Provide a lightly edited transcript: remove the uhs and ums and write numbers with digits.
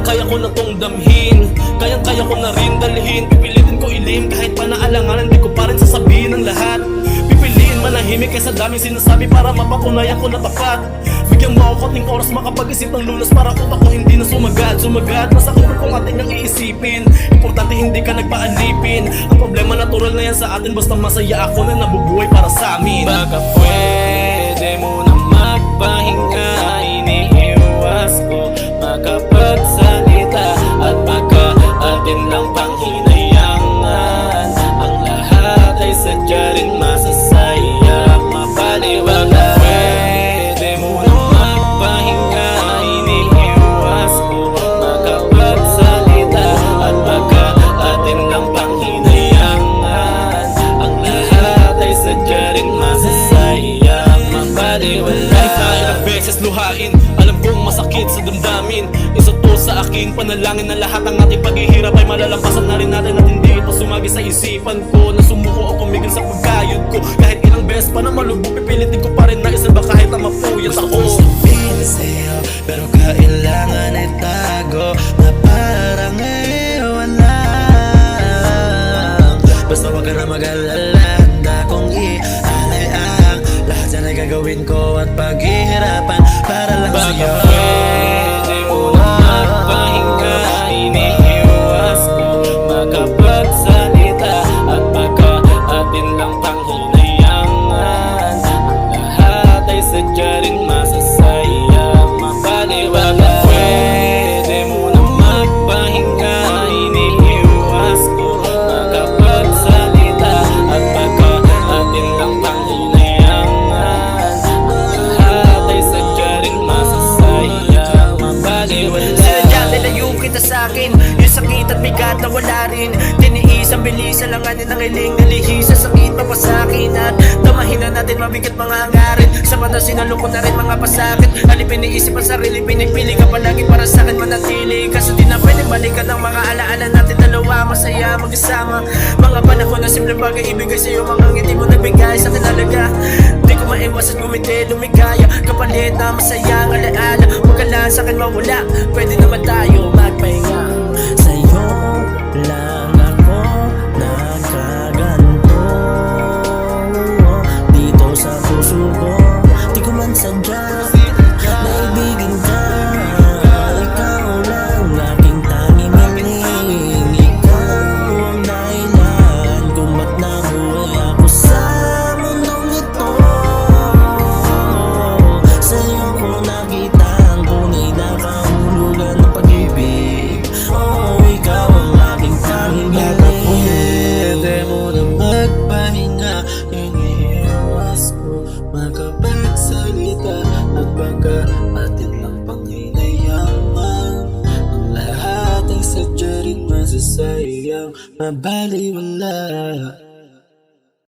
Kayang-kaya ko na tong damhin, kayang-kaya ko na rin dalhin. Pipilitin ko ilim kahit pa naalanganan, di ko pa rin sasabihin ang lahat. Pipiliin manahimik kaysa daming sinasabi para mapatunayan ko na tapat. Bigyan mo ako konting oras makapag-isip ng lunas para utak ko hindi na sumagat. Masakit kung ating nang iisipin, importante hindi ka nagpaalipin. Ang problema natural na yan sa atin, basta masaya ako na nabubuhay para sa amin. Baka pwede mo na magpahinga, iniiwas ko makapagsalita. At baka atin lang panghinayangan, ang lahat ay sadya rin masasaya, mapaliwala. Pwede mo na magpahinga, iniiwas ko makapagsalita. At baka atin lang panghinayangan, ang lahat ay sadya rin masasaya, mapaliwala. Kahit na ilang beses luhain, alam kong masakit sa damdamin. Isa to sa aking panalangin na lahat ng ating paghihirap ay malalampasan na rin natin. At hindi ito sumagi sa isipan ko na sumuko o kumigil sa pagkayod ko. Kahit ilang beses pa na malubog, pipilitin ko pa rin na isalba kahit na mapuyat ako. Gusto kong sabihin sa'yo, pero kailangan itago na parang ewan lang. Basta wag ka na mag-alala, handa kong i-alay ang lahat yan ay gagawin ko at paghihirapan para lang sa'yo. Pwede mo na magpahinga, iniiwas ko makapagsalita. At baka atin lang panghinayangan, ang lahat ay sadya rin masasaya, mapaliwala. Pwede mo na magpahinga, iniiwas ko makapagsalita. At baka atin lang panghinayangan, ang lahat ay sadya rin masasaya, mapaliwala. Sinadyang nilayo kita sa'kin, yung sakit at bigat na wala rin. Tiniis ang bilis, alanganin ang iling nalihis sa sakit pa sa'kin. At damahin na natin mabigat mga hangarin, sa mata sinalukot na rin mga pasakit. Alipin iisip ang sarili, pinipili ka palagi para sa'kin manatili. Kaso di na pwede balikan ang mga alaala natin dalawa, masaya magkasama. Mga panahon na simple bagay ibigay sa'yo, mga ngiti mo nagbigay sa'kin alaga. Di ko maiwas at gumiti, lumigaya kapalit na masaya ang alaala. Huwag ka lang sa'kin mawala, pwede naman tayo magpahinga. Sa'yo lang ako nagkaganto, dito sa puso ko, di ko man sadya naibigin ka. Ikaw lang aking tanging hiling, ikaw ang dahilan kung ba't nabuhay ako sa mundong ito. Sa'yo ko nakita ang tunay na kahulugan ng pag-ibig. Oh, ikaw ang aking tanging hiling. Pwede mo na magpahinga, iniiwas ko makapagsalita. At baka atin lang panghinayangan, ang lahat ay sadya rin masasayang, mabaliwala.